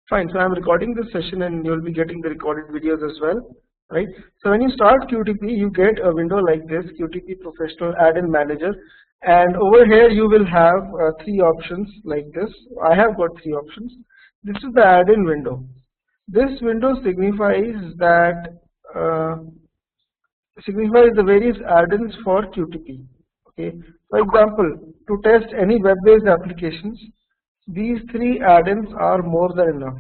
Fine. So I'm recording this session and you'll be getting the recorded videos as well, right? So when you start QTP, you get a window like this, QTP Professional Add-in Manager. And over here you will have three options like this. I have got three options. This is the add-in window. This window signifies the various add-ins for QTP. Okay. For example, to test any web-based applications, these three add-ins are more than enough.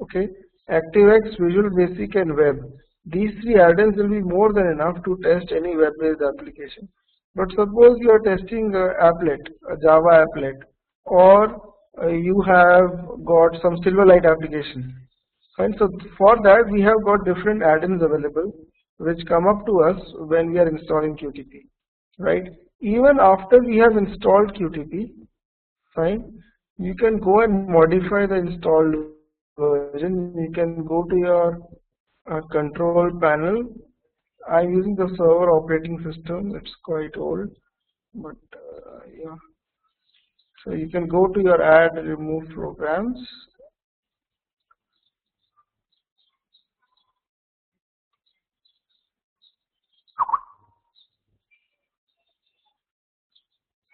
Okay, ActiveX, Visual Basic and Web. These three add-ins will be more than enough to test any web-based application. But suppose you are testing a applet, a Java applet, or you have got some Silverlight application. Fine. So for that we have got different add-ins available which come up to us when we are installing QTP. Right. Even after we have installed QTP, fine, you can go and modify the installed version. You can go to your control panel. I'm using the server operating system. It's quite old, but yeah. So you can go to your add and remove programs.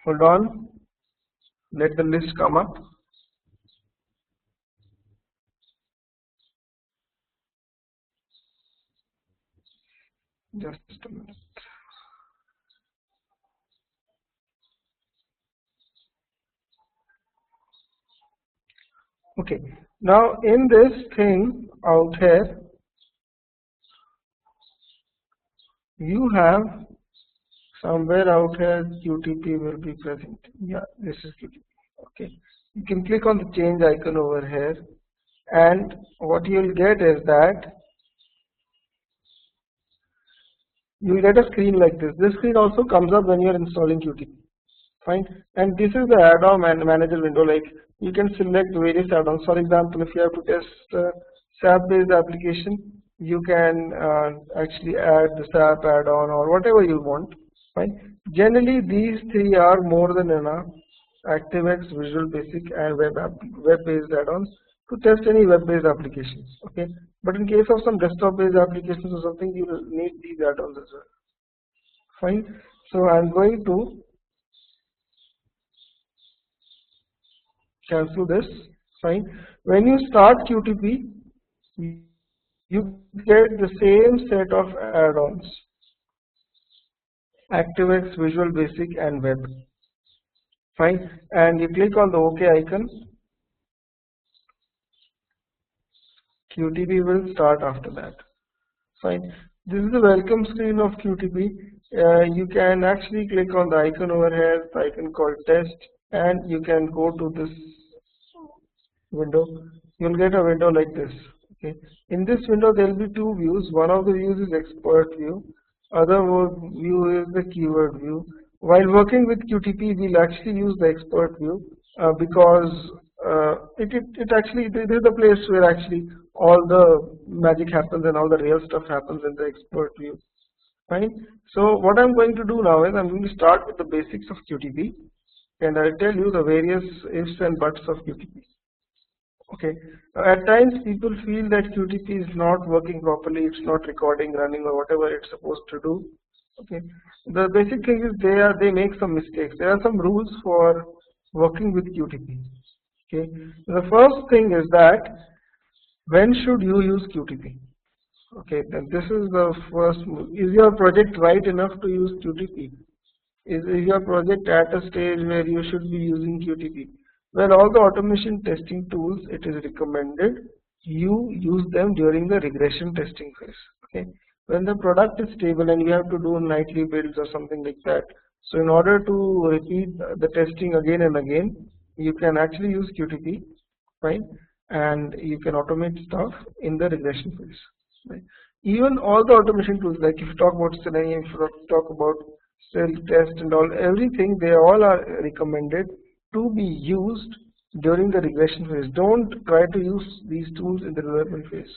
Hold on. Let the list come up. Just a minute. Okay. Now in this thing out here, you have somewhere out here QTP will be present. Yeah, this is QTP. Okay. You can click on the change icon over here, and what you will get is that you will get a screen like this. This screen also comes up when you are installing QTP. Fine. And this is the add-on manager window. Like you can select various add-ons. For example, if you have to test SAP-based application, you can actually add the SAP add-on or whatever you want. Fine. Generally, these three are more than enough: ActiveX, Visual Basic, and web-based add-ons to test any web-based applications. Okay. But in case of some desktop-based applications or something, you will need these add-ons as well. Fine. So I'm going to cancel this. Fine. When you start QTP, you get the same set of add-ons: ActiveX, Visual Basic, and Web. Fine. And you click on the OK icon. QTP will start after that. Fine. This is the welcome screen of QTP. You can actually click on the icon over here, the icon called test, and you can go to this window. You'll get a window like this. Okay. In this window there will be two views. One of the views is expert view. Other view is the keyword view. While working with QTP, we'll actually use the expert view because it actually, this is the place where actually all the magic happens and all the real stuff happens in the expert view. Fine. So what I'm going to do now is I'm going to start with the basics of QTP, and I'll tell you the various ifs and buts of QTP. Okay. At times people feel that QTP is not working properly, it's not recording, running, or whatever it's supposed to do. Okay. The basic thing is they make some mistakes. There are some rules for working with QTP. Okay. The first thing is that when should you use QTP? Okay. Then this is the first. Is your project right enough to use QTP? Is your project at a stage where you should be using QTP? Well, all the automation testing tools, it is recommended you use them during the regression testing phase. Okay. When the product is stable and you have to do nightly builds or something like that, so in order to repeat the testing again and again, you can actually use QTP, fine, and you can automate stuff in the regression phase. Right? Even all the automation tools, like if you talk about Selenium, if you talk about Test and all, everything, they all are recommended to be used during the regression phase. Don't try to use these tools in the development phase.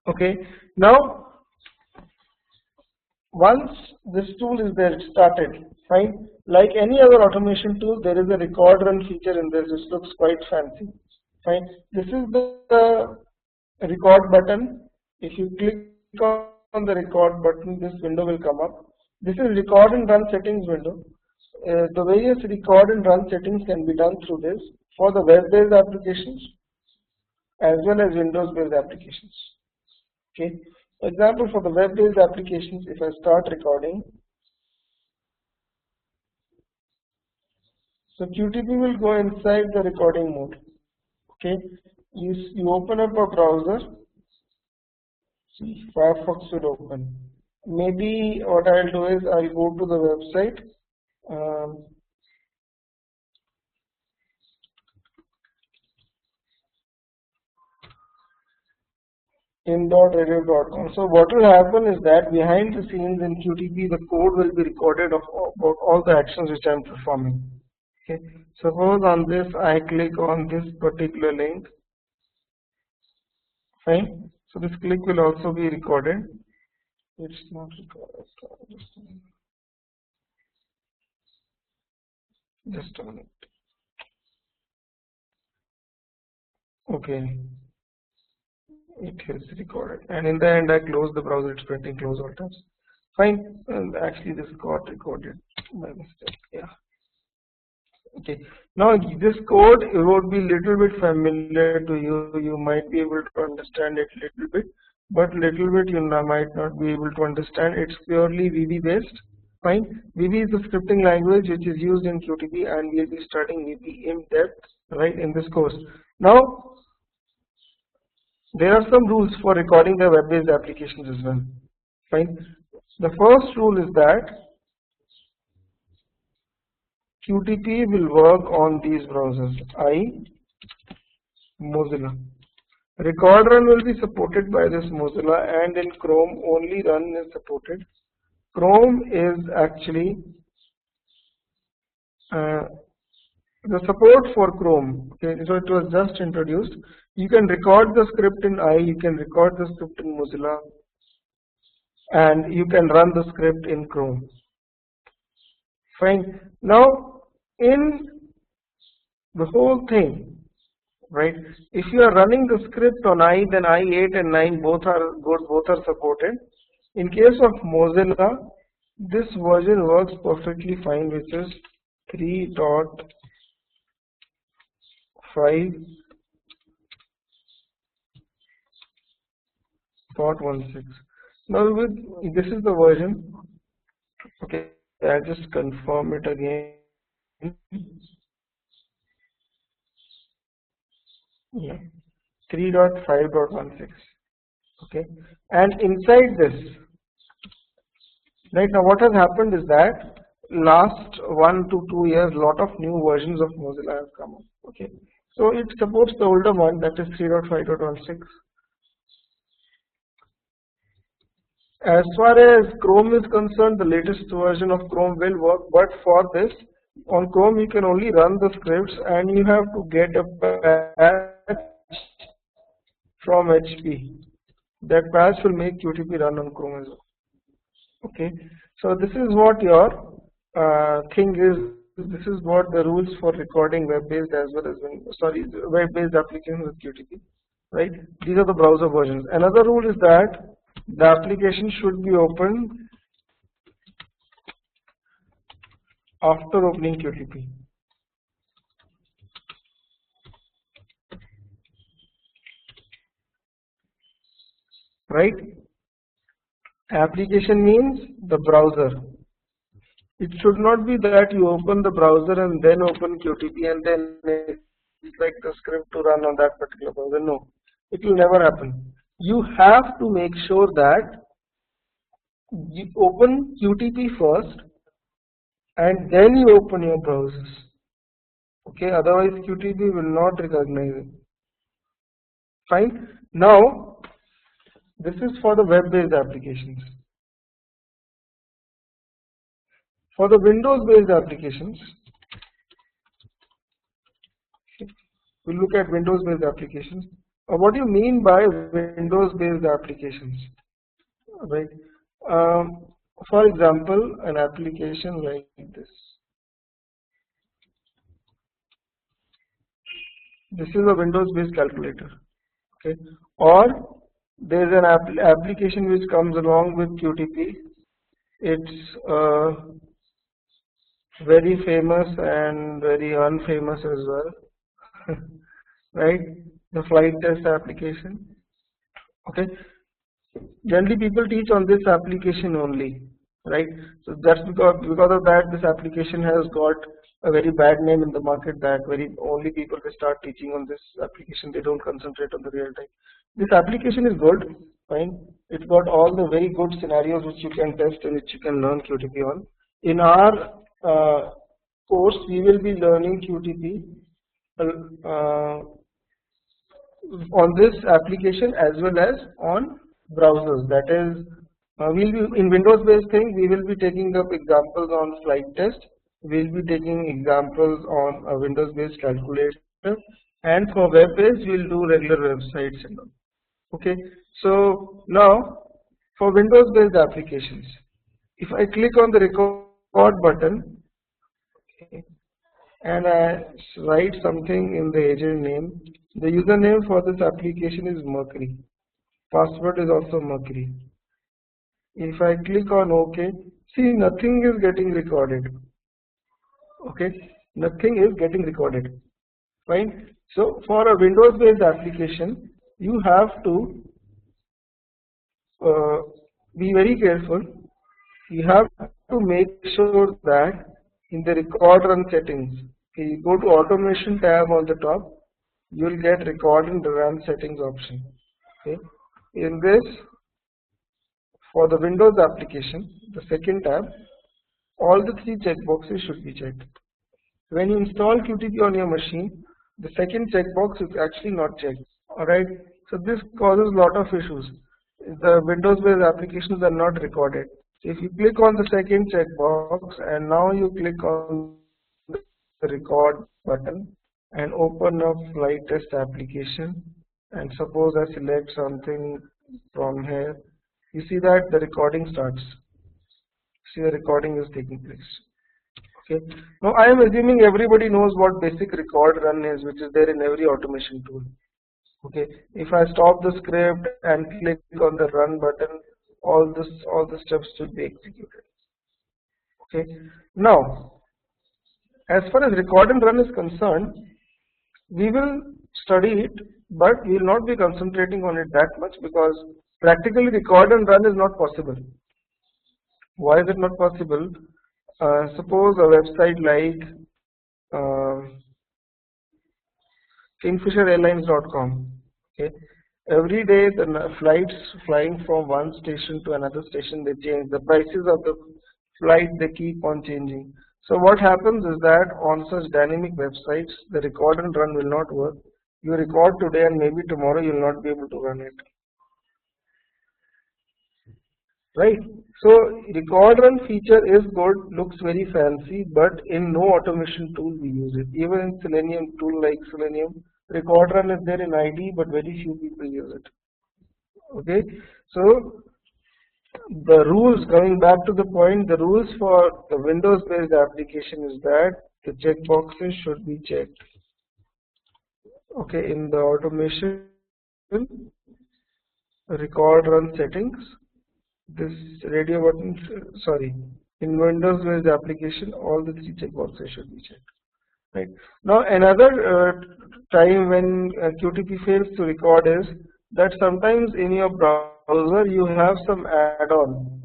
Okay. Now, once this tool is there, it started, fine. Like any other automation tool, there is a record run feature in this, which looks quite fancy. Fine. This is the record button. If you click on the record button, this window will come up. This is record and run settings window. The various record and run settings can be done through this for the web-based applications as well as Windows-based applications. Okay. For example, for the web-based applications, if I start recording, so QTP will go inside the recording mode. Okay. You open up a browser. See, Firefox will open. Maybe what I'll do is I'll go to the website. Um, in.radio.com. So what will happen is that behind the scenes in QTP, the code will be recorded of about all the actions which I'm performing. Okay. Suppose on this I click on this particular link. Fine. So this click will also be recorded. It's not recorded. Just a minute. Okay. It is recorded. And in the end I close the browser, it's printing close all tabs. Fine. And actually this got recorded by mistake. Yeah. Okay. Now this code would be little bit familiar to you. You might be able to understand it little bit, but little bit you might not be able to understand. It's purely VB based. Fine. VB is the scripting language which is used in QTP, and we'll be studying VB in depth right in this course. Now there are some rules for recording the web-based applications as well. Fine. The first rule is that QTP will work on these browsers. Mozilla. Record run will be supported by this Mozilla, and in Chrome only run is supported. Chrome is actually the support for Chrome. Okay, so it was just introduced. You can record the script in you can record the script in Mozilla, and you can run the script in Chrome. Fine. Now, in the whole thing, right? If you are running the script on then i8 and 9 both are supported. In case of Mozilla, this version works perfectly fine, which is 3.5.16. Now this is the version. Okay, I'll just confirm it again. Yeah, 3.5.16. Okay, and inside this, right now what has happened is that last 1 to 2 years, lot of new versions of Mozilla have come up. Okay, so it supports the older one, that is 3.5.16. As far as Chrome is concerned, the latest version of Chrome will work, but for this, on Chrome you can only run the scripts, and you have to get a patch from HP. That patch will make QTP run on Chrome as well. Okay, so this is what your thing is. This is what the rules for recording web-based as well as web-based applications with QTP. Right? These are the browser versions. Another rule is that the application should be opened after opening QTP. Right? Application means the browser. It should not be that you open the browser and then open QTP and then it's like the script to run on that particular browser. No, it will never happen. You have to make sure that you open QTP first and then you open your browsers. Okay, otherwise QTP will not recognize it. Fine. Now, this is for the web-based applications. For the Windows-based applications, we'll look at Windows-based applications. What do you mean by Windows-based applications? Right. For example, an application like this. This is a Windows based calculator. Okay, or there's an application which comes along with QTP. It's very famous and very unfamous as well. Right, the flight test application. Okay, generally people teach on this application only, right? So that's because of that this application has got a very bad name in the market, that very only people they start teaching on this application, they don't concentrate on the real time. This application is good, fine. It's got all the very good scenarios which you can test and which you can learn QTP on. In our course we will be learning QTP uh, on this application as well as on browsers. That is, we'll be in Windows based thing. We will be taking up examples on flight test. We'll be taking examples on a Windows based calculator, and for web based we'll do regular websites and all. Okay. So now for Windows based applications, if I click on the record button, okay, and I write something in the agent name. The username for this application is Mercury. Password is also Mercury. If I click on OK, see nothing is getting recorded. Okay, nothing is getting recorded. Fine. So for a Windows based application, you have to be very careful. You have to make sure that in the record run settings, okay, you go to automation tab on the top, you will get record and run settings option. Okay, in this, for the Windows application, the second tab, all the three checkboxes should be checked. When you install QTP on your machine, the second checkbox is actually not checked. Alright, so this causes a lot of issues. The Windows based applications are not recorded. If you click on the second checkbox and now you click on the record button and open up flight test application, and suppose I select something from here, you see that the recording starts. See, the recording is taking place. Okay. Now I am assuming everybody knows what basic record run is, which is there in every automation tool. Okay. If I stop the script and click on the run button, all the steps should be executed. Okay. Now, as far as record and run is concerned, we will study it, but we will not be concentrating on it that much because practically record and run is not possible. Why is it not possible? Suppose a website like KingfisherAirlines.com. Okay, every day the flights flying from one station to another station, they change. The prices of the flight, they keep on changing. So what happens is that on such dynamic websites, the record and run will not work. You record today and maybe tomorrow you will not be able to run it. Right? So record run feature is good, looks very fancy, but in no automation tool we use it. Even in Selenium tool like Selenium, record run is there in ID, but very few people use it. Okay, so the rules, coming back to the point, the rules for the Windows based application is that the checkboxes should be checked. Okay, in the automation record run settings, this radio button, sorry, in Windows based application, all the three checkboxes should be checked. Right. Now another time when QTP fails to record is that sometimes in your browser you have some add-on.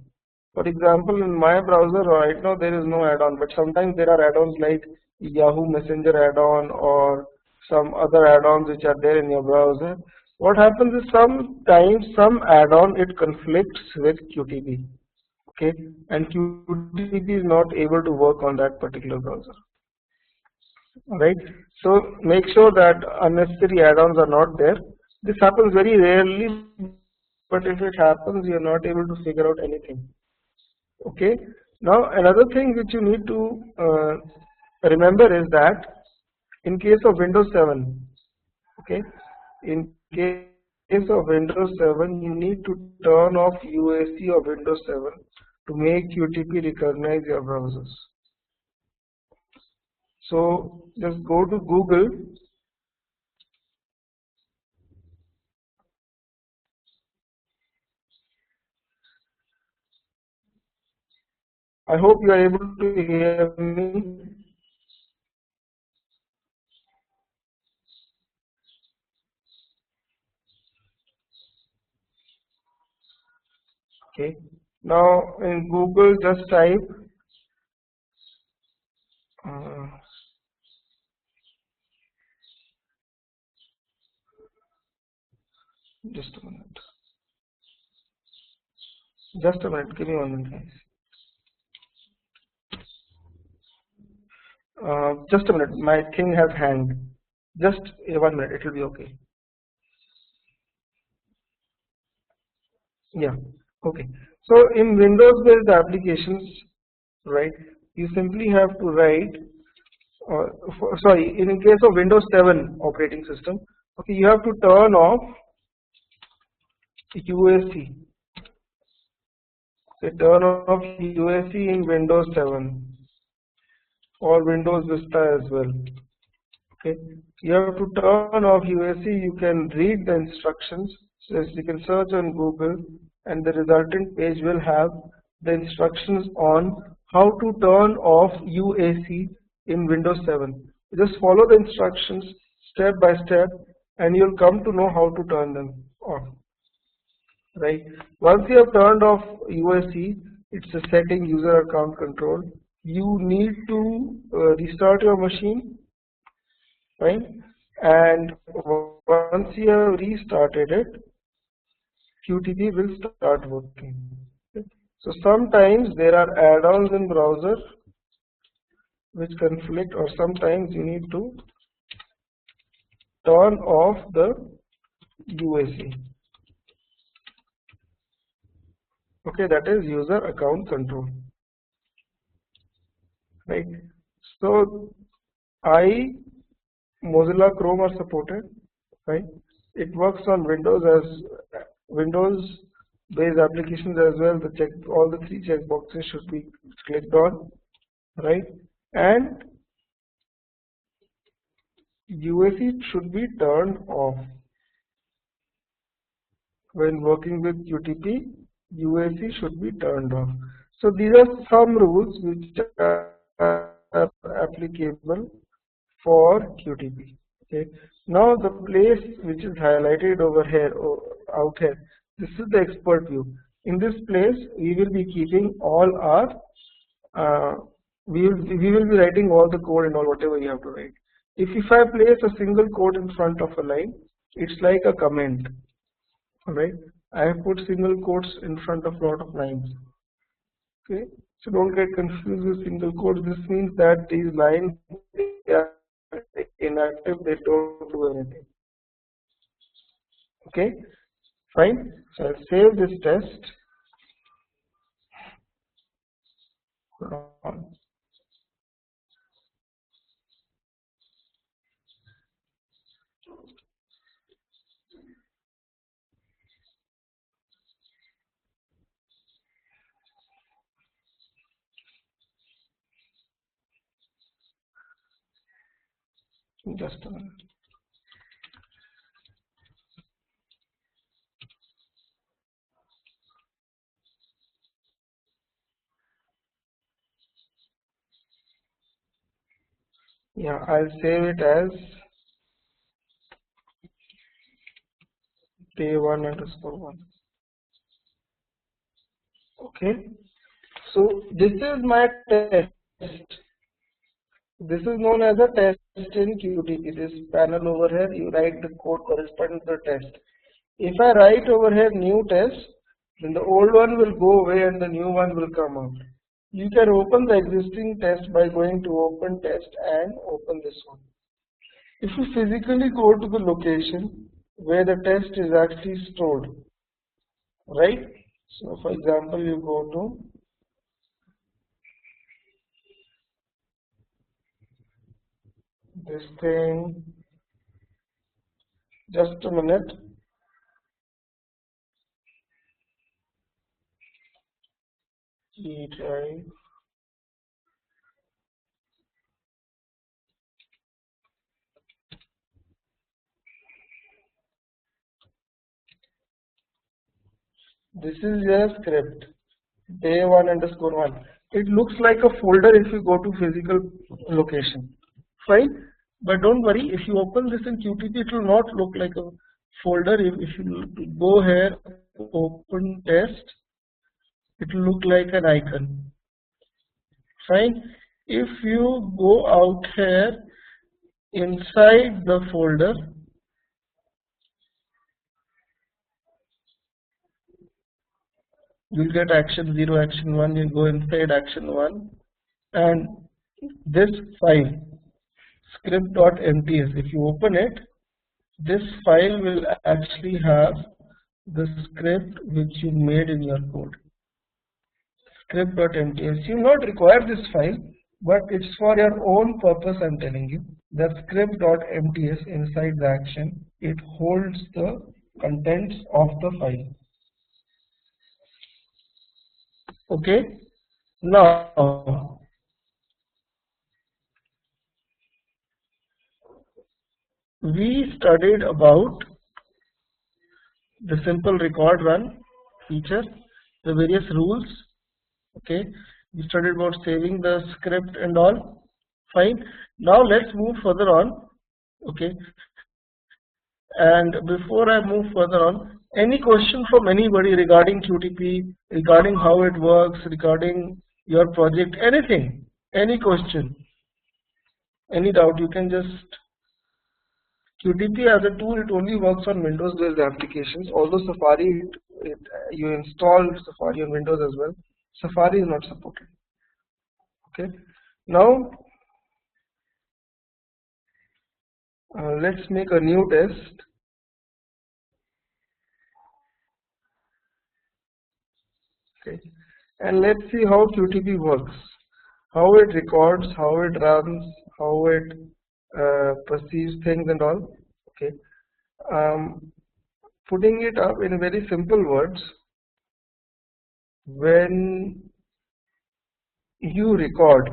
For example, in my browser right now there is no add-on, but sometimes there are add-ons like Yahoo Messenger add-on or some other add-ons which are there in your browser. What happens is sometimes some add-on it conflicts with QTP. Okay, and QTP is not able to work on that particular browser. Right, so make sure that unnecessary add-ons are not there. This happens very rarely, but if it happens, you are not able to figure out anything. Okay, now another thing which you need to remember is that in case of Windows 7, okay, in case of Windows 7, you need to turn off UAC of Windows 7 to make QTP recognize your browsers. So just go to Google I hope you are able to hear me. Okay. Now in Google, just type uh, just a minute. Just a minute. Give me 1 minute, guys. Just a minute. My thing has hanged. Just 1 minute. It will be okay. Yeah. Okay. So in Windows-based applications, right, you simply have to write, sorry, in case of Windows 7 operating system, okay, you have to turn off UAC. Okay, turn off UAC in Windows 7 or Windows Vista as well. Okay, you have to turn off UAC. You can read the instructions. So you can search on Google, and the resultant page will have the instructions on how to turn off UAC in Windows 7. Just follow the instructions step by step, and you'll come to know how to turn them off. Right? Once you have turned off UAC, it's a setting user account control. You need to restart your machine, right? And once you have restarted it, QTP will start working. Okay. So sometimes there are add-ons in browser which conflict, or sometimes you need to turn off the UAC. Okay, that is user account control. Right. So Mozilla Chrome are supported, right? It works on Windows as Windows-based applications as well. All the three checkboxes should be clicked on, right? And UAC should be turned off. When working with QTP, UAC should be turned off. So these are some rules which are applicable for QTP. Okay. Now the place which is highlighted over here or out here, this is the expert view. In this place, we will be keeping all our we will be writing all the code and all whatever you have to write. If I place a single quote in front of a line, it's like a comment. Alright. I have put single quotes in front of lot of lines. Okay. So don't get confused with single quotes. This means that these lines are inactive, they don't do anything. Okay, fine. So I'll save this test. Just a minute. Yeah, I'll save it as day1_1. Okay, so this is my test. This is known as a test in QTP. This panel over here, you write the code corresponding to the test. If I write over here new test, then the old one will go away and the new one will come out. You can open the existing test by going to open test and open this one. If you physically go to the location where the test is actually stored, right? So for example, you go to this thing, just a minute. G drive. This is your script, day1_1. it looks like a folder if you go to physical location. Fine, but don't worry, if you open this in QTP, it will not look like a folder. If you go here, open test, it will look like an icon. Fine. If you go out here inside the folder, you'll get action 0, action 1. You go inside action 1, and this file script.mts, if you open it, this file will actually have the script which you made in your code. Script.mts. You not require this file, but it's for your own purpose. I'm telling you that script.mts inside the action, it holds the contents of the file. Okay. Now we studied about the simple record run feature, the various rules. Okay, we studied about saving the script and all. Fine. Now let's move further on. Okay, and before I move further on, any question from anybody regarding QTP, regarding how it works, regarding your project, anything, any question, any doubt, you can just. QTP as a tool, it only works on Windows based applications, although Safari, you install Safari on Windows as well. Safari is not supported. Okay, now let's make a new test. Okay, and let's see how QTP works, how it records, how it runs, how it perceives things and all. Okay, putting it up in very simple words, when you record,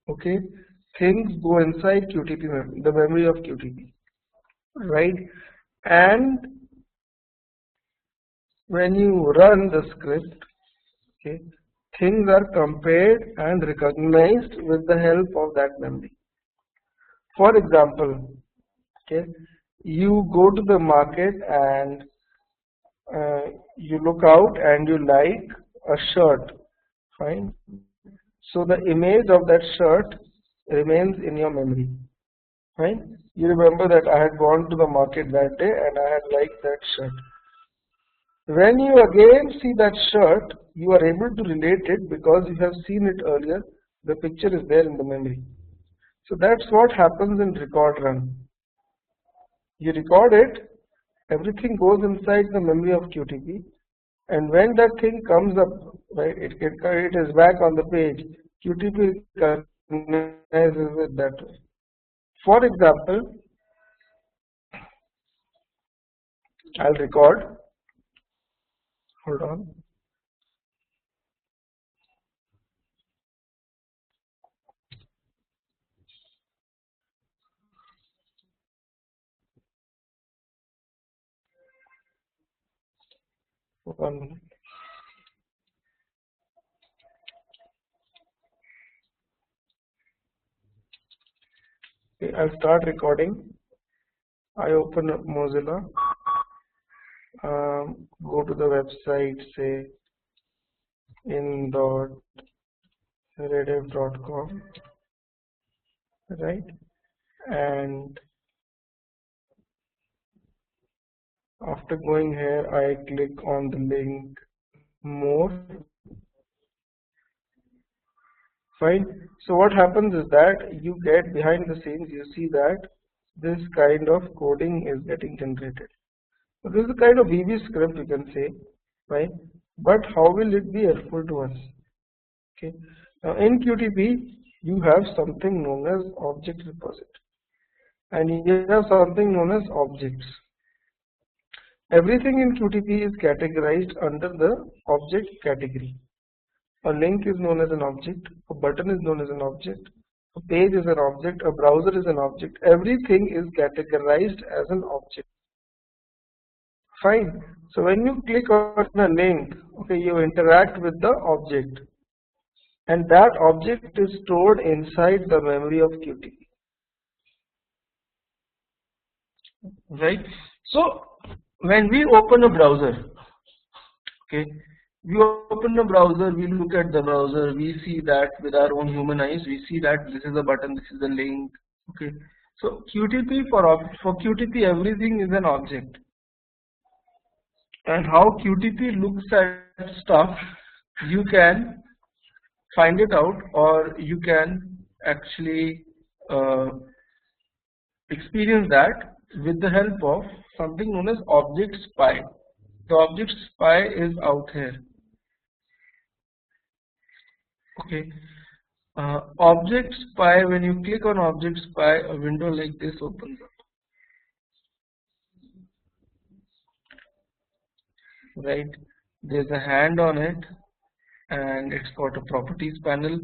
okay, things go inside QTP, the memory of QTP, right? And when you run the script, okay, things are compared and recognized with the help of that memory. For example, okay, you go to the market and you look out and you like a shirt. Fine. So the image of that shirt remains in your memory. Fine. You remember that I had gone to the market that day and I had liked that shirt. When you again see that shirt, you are able to relate it because you have seen it earlier. The picture is there in the memory. So that's what happens in record run. You record it, everything goes inside the memory of QTP, and when that thing comes up, right, it is back on the page. QTP recognizes it that way. For example, I'll record. Hold on. One minute. Okay, I'll start recording. I open up Mozilla, go to the website, say in.rediff.com, right? And after going here, I click on the link more. Fine. So what happens is that you get behind the scenes, you see that this kind of coding is getting generated. So this is a kind of VB script, you can say, right? But how will it be helpful to us? Okay. Now in QTP, you have something known as object repository, and you have something known as objects. Everything in QTP is categorized under the object category. A link is known as an object, a button is known as an object, a page is an object, a browser is an object. Everything is categorized as an object. Fine. So when you click on a link, okay, you interact with the object. and that object is stored inside the memory of QTP, right? So when we open a browser, okay, we open a browser, we look at the browser, we see that with our own human eyes, we see that this is a button, this is a link, okay. So QTP for QTP everything is an object, and how QTP looks at stuff, you can find it out, or you can actually uh, experience that with the help of something known as object spy. The object spy is out here. Okay. Object spy, when you click on object spy, a window like this opens up. Right? There's a hand on it, and it's got a properties panel,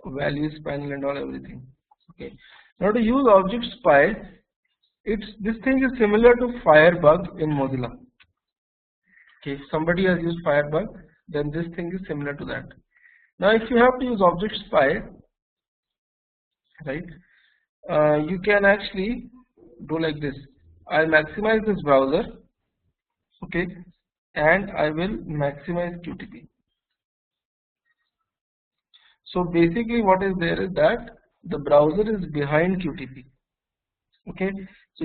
values panel, and all everything. Okay. Now to use object spy, this thing is similar to Firebug in Mozilla. Okay, if somebody has used Firebug, then this thing is similar to that. Now, if you have to use object spy, right, you can actually do like this. I'll maximize this browser, okay, and I will maximize QTP. So basically, what is there is that the browser is behind QTP. Okay, so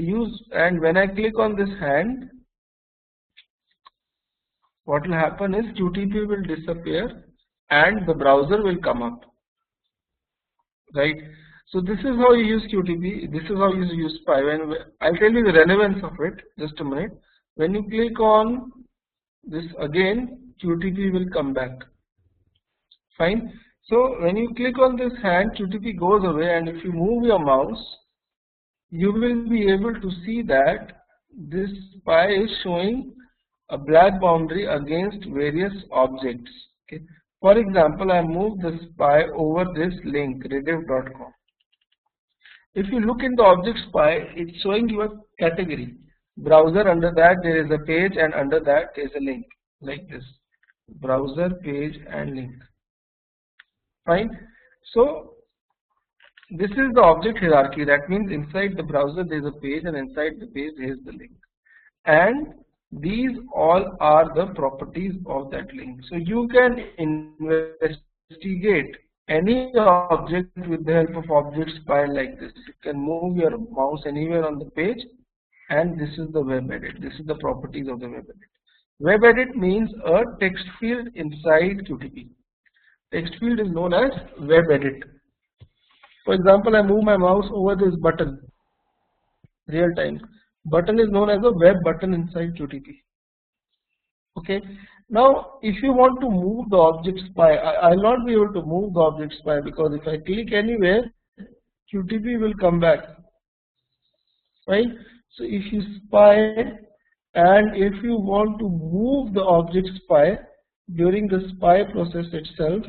and when I click on this hand, what will happen is QTP will disappear and the browser will come up, right? So this is how you use QTP. This is how you use spy. I'll tell you the relevance of it. Just a minute. When you click on this again, QTP will come back. Fine. So when you click on this hand, QTP goes away, and if you move your mouse, you will be able to see that this spy is showing a black boundary against various objects. Okay. For example, I move the spy over this link rediff.com. If you look in the object spy, it's showing you a category. Browser, under that there is a page, and under that there is a link like this. Browser, page, and link. Fine. So this is the object hierarchy. That means inside the browser there is a page, and inside the page there is the link. And these all are the properties of that link. So you can investigate any object with the help of object spy like this. You can move your mouse anywhere on the page, and this is the web edit. This is the properties of the web edit. Web edit means a text field inside QTP. Text field is known as web edit. For example, I move my mouse over this button, real time. Button is known as a web button inside QTP. Okay. Now, if you want to move the object spy, I'll not be able to move the object spy, because if I click anywhere, QTP will come back. Right. So if you spy, and if you want to move the object spy during the spy process itself,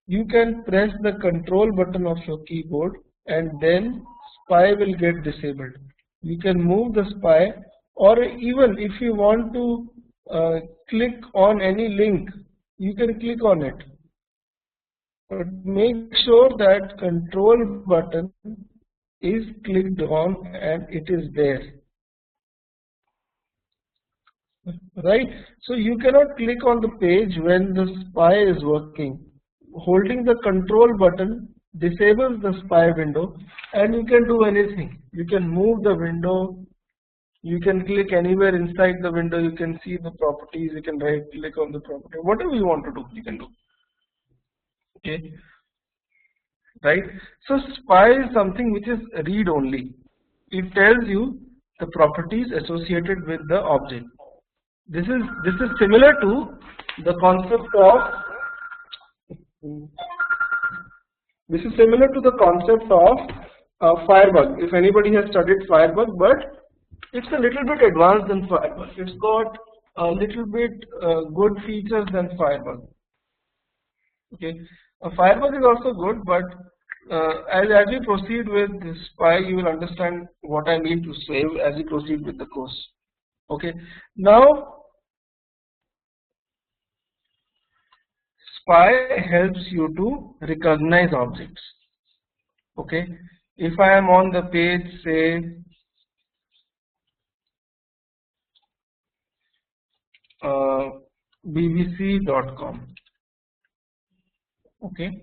you can press the control button of your keyboard, and then spy will get disabled. You can move the spy, or even if you want to click on any link, you can click on it. But make sure that control button is clicked on and it is there. Right? So you cannot click on the page when the spy is working. Holding the control button disables the spy window, and you can do anything. You can move the window, you can click anywhere inside the window, you can see the properties, you can right click on the property, whatever you want to do, you can do. Okay. Right. So spy is something which is read only. It tells you the properties associated with the object. This is similar to the concept of Firebug. If anybody has studied Firebug, but it's a little bit advanced than Firebug. It's got a little bit good features than Firebug. Okay, Firebug is also good, but as we proceed with this spy, you will understand what I mean to say as we proceed with the course. Okay, now Py helps you to recognize objects. Okay, if I am on the page, say bbc.com. Okay,